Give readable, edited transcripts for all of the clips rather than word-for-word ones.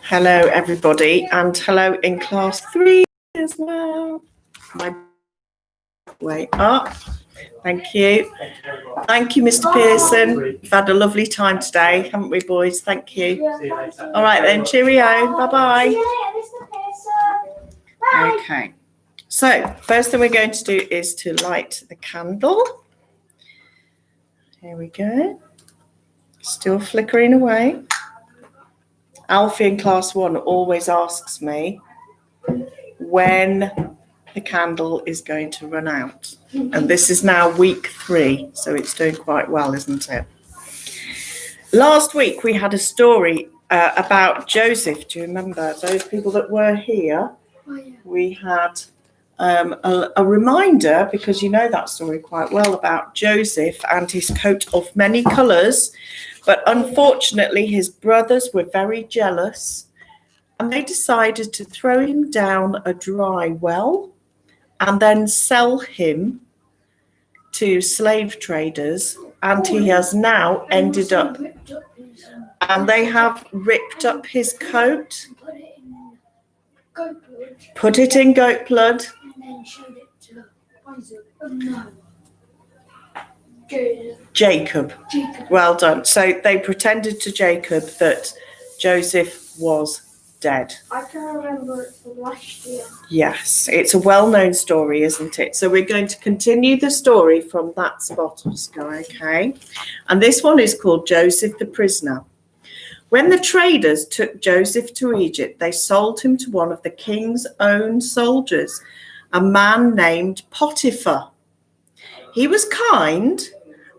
Hello, everybody, and hello in class 3 as well. My way up. Thank you. Thank you, Mr. Pearson. We've had a lovely time today, haven't we, boys? Thank you. All right, then. Cheerio. Bye-bye. Okay. So, first thing we're going to do is to light the candle. Here we go. Still flickering away. Alfie in class 1 always asks me when the candle is going to run out. And this is now week 3, so it's doing quite well, isn't it? Last week we had a story about Joseph. Do you remember those people that were here? Oh, yeah. We had a reminder, because you know that story quite well, about Joseph and his coat of many colours. But unfortunately, his brothers were very jealous and they decided to throw him down a dry well and then sell him to slave traders. And he has now ended up, and they have ripped up his coat, put it in goat blood, and then showed it to Jacob. Well done. So they pretended to Jacob that Joseph was dead. I can remember it from last year. Yes, it's a well-known story, isn't it? So we're going to continue the story from that spot, Oscar, okay? And this one is called Joseph the Prisoner. When the traders took Joseph to Egypt, they sold him to one of the king's own soldiers, a man named Potiphar. He was kind,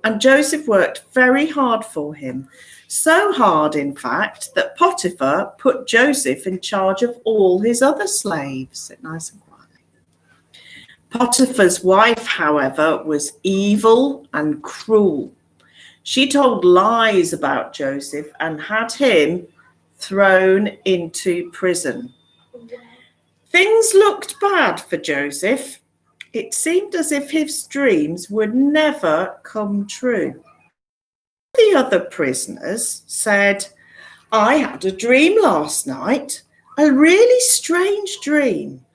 and Joseph worked very hard for him. So hard, in fact, that Potiphar put Joseph in charge of all his other slaves. Sit nice and quiet. Potiphar's wife, however, was evil and cruel. She told lies about Joseph and had him thrown into prison. Things looked bad for Joseph. It seemed as if his dreams would never come true. The other prisoners said, I had a dream last night, a really strange dream.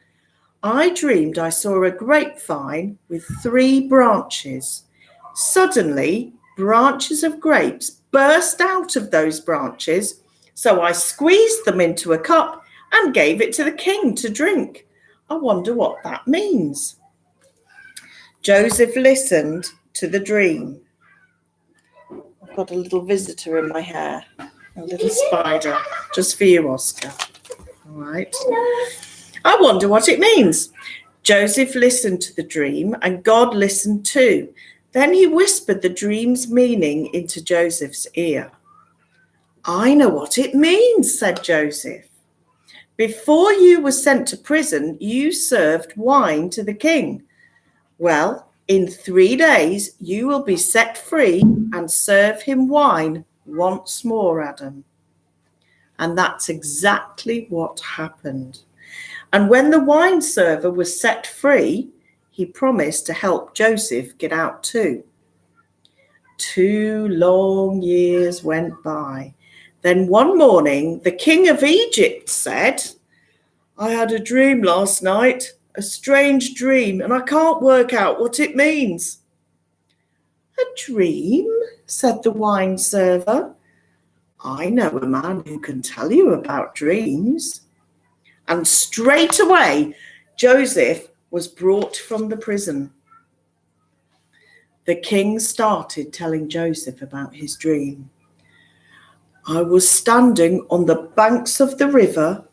I dreamed I saw a grapevine with 3 branches. Suddenly, branches of grapes burst out of those branches, so I squeezed them into a cup and gave it to the king to drink. I wonder what that means. Joseph listened to the dream. I've got a little visitor in my hair, a little spider, just for you, Oscar. All right. I wonder what it means. Joseph listened to the dream, and God listened too. Then he whispered the dream's meaning into Joseph's ear. I know what it means, said Joseph. Before you were sent to prison, you served wine to the king. Well, in 3 days, you will be set free and serve him wine once more, Adam. And that's exactly what happened. And when the wine server was set free, he promised to help Joseph get out too. 2 long years went by. Then one morning, the king of Egypt said, I had a dream last night. A strange dream, and I can't work out what it means. A dream, said the wine server. I know a man who can tell you about dreams. And straight away, Joseph was brought from the prison. The king started telling Joseph about his dream. I was standing on the banks of the river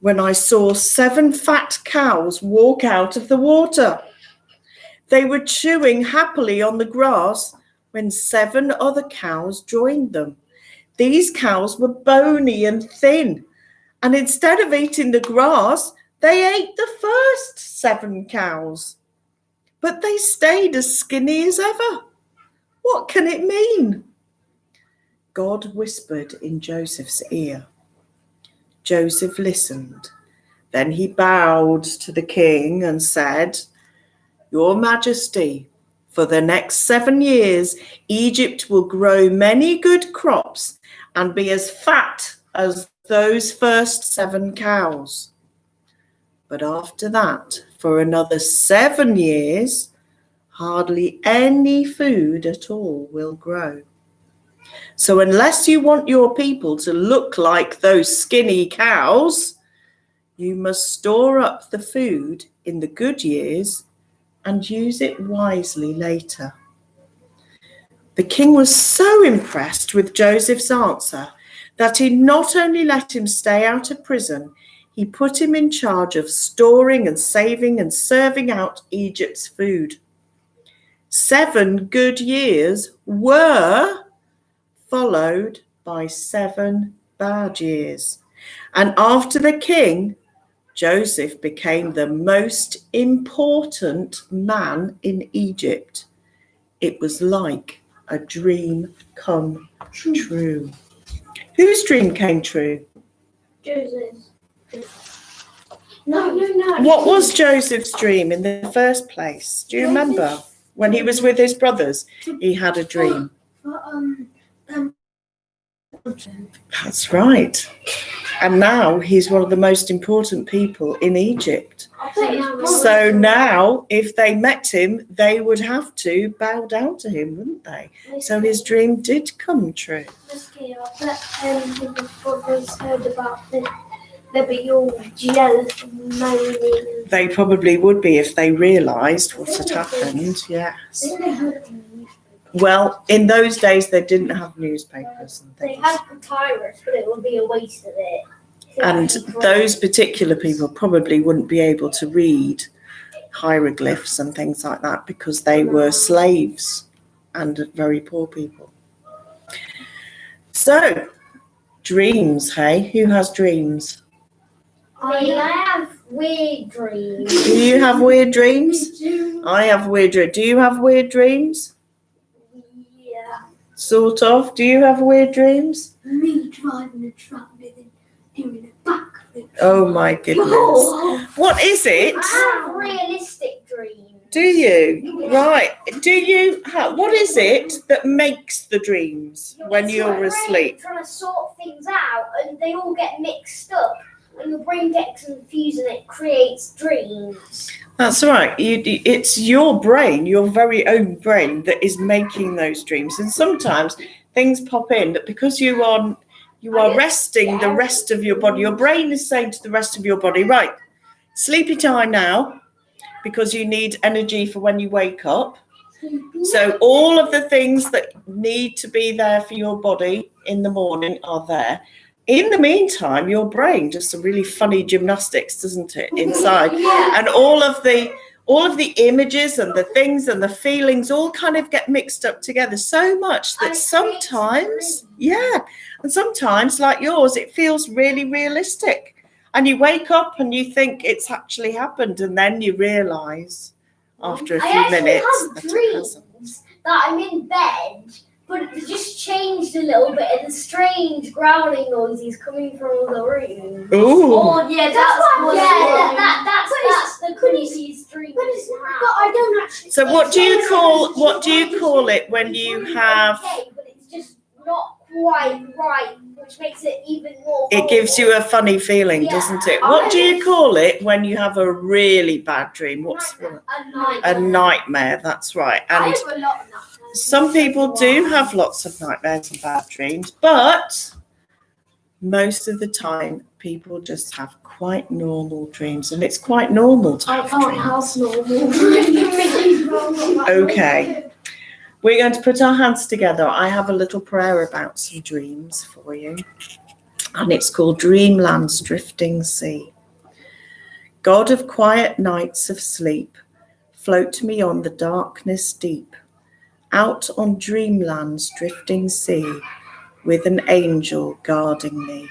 when I saw 7 fat cows walk out of the water. They were chewing happily on the grass when 7 other cows joined them. These cows were bony and thin, and instead of eating the grass, they ate the first 7 cows. But they stayed as skinny as ever. What can it mean? God whispered in Joseph's ear. Joseph listened. Then he bowed to the king and said, Your Majesty, for the next 7 years, Egypt will grow many good crops and be as fat as those first 7 cows. But after that, for another 7 years, hardly any food at all will grow. So unless you want your people to look like those skinny cows, you must store up the food in the good years and use it wisely later. The king was so impressed with Joseph's answer that he not only let him stay out of prison, he put him in charge of storing and saving and serving out Egypt's food. 7 good years were followed by 7 bad years. And after the king, Joseph became the most important man in Egypt. It was like a dream come true. Whose dream came true? Joseph. No. What was Joseph's dream in the first place? Do you remember? When he was with his brothers, he had a dream. That's right. And now he's one of the most important people in Egypt. So now, if they met him, they would have to bow down to him, wouldn't they? So his dream did come true. The brothers heard about this. They'd be all jealous and moaning. They probably would be if they realised what had happened, yes. Well, in those days, they didn't have newspapers and They things. had papyrus, but it would be a waste of it. And those particular people probably wouldn't be able to read hieroglyphs and things like that because they were slaves and very poor people. So, dreams, hey? Who has dreams? I have weird dreams. Do you have weird dreams? I have weird dreams. Do you have weird dreams? Yeah. Sort of. Do you have weird dreams? Me driving a truck with him doing a backflip. Oh my goodness. What is it? I have realistic dreams. Do you? Right. Do you have, what is it that makes the dreams when It's you're your brain asleep? trying to sort things out, and they all get mixed up, and your brain gets confused, and it creates dreams. That's right. It's your brain, your very own brain, that is making those dreams. And sometimes things pop in that because you are resting the rest of your body. Your brain is saying to the rest of your body, right, sleepy time now, because you need energy for when you wake up. So all of the things that need to be there for your body in the morning are there. In the meantime, your brain does some really funny gymnastics, doesn't it, inside? Yeah. And all of the images and the things and the feelings all kind of get mixed up together so much that sometimes, and sometimes, like yours, it feels really realistic. And you wake up and you think it's actually happened, and then you realise after a few minutes that it hasn't. Dreams that I'm in bed, but it just changed a little bit, and the strange growling noises coming from the room. Ooh. Oh yeah, that's the creepiest dream. But I don't actually. So what do you call it when you have? Okay, but it's just not quite right, which makes it even more. It gives you a funny feeling, doesn't it? What do you call it when you have a really bad dream? What's a nightmare? That's right. I And have a lot of nightmares. some people do have lots of nightmares and bad dreams, but most of the time people just have quite normal dreams, and it's quite normal to have dreams. Normal. Okay. We're going to put our hands together. I have a little prayer about some dreams for you, and it's called Dreamland's Drifting Sea. God of quiet nights of sleep, float me on the darkness deep, out on dreamland's drifting sea, with an angel guarding me.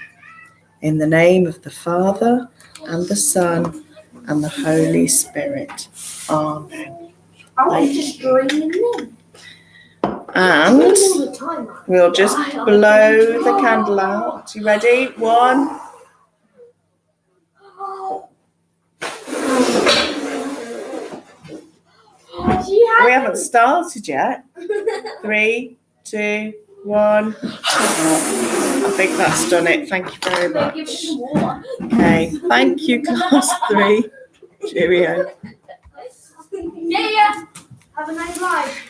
In the name of the Father, and the Son, and the Holy Spirit. Amen. I was just dreaming then. And All the time. we'll just blow the candle out. You ready? 1. We haven't started yet. 3, 2, 1. think that's done it. Thank you very Maybe give it much. some water. Okay, thank you, class 3. Cheerio. Yeah. Have a nice life.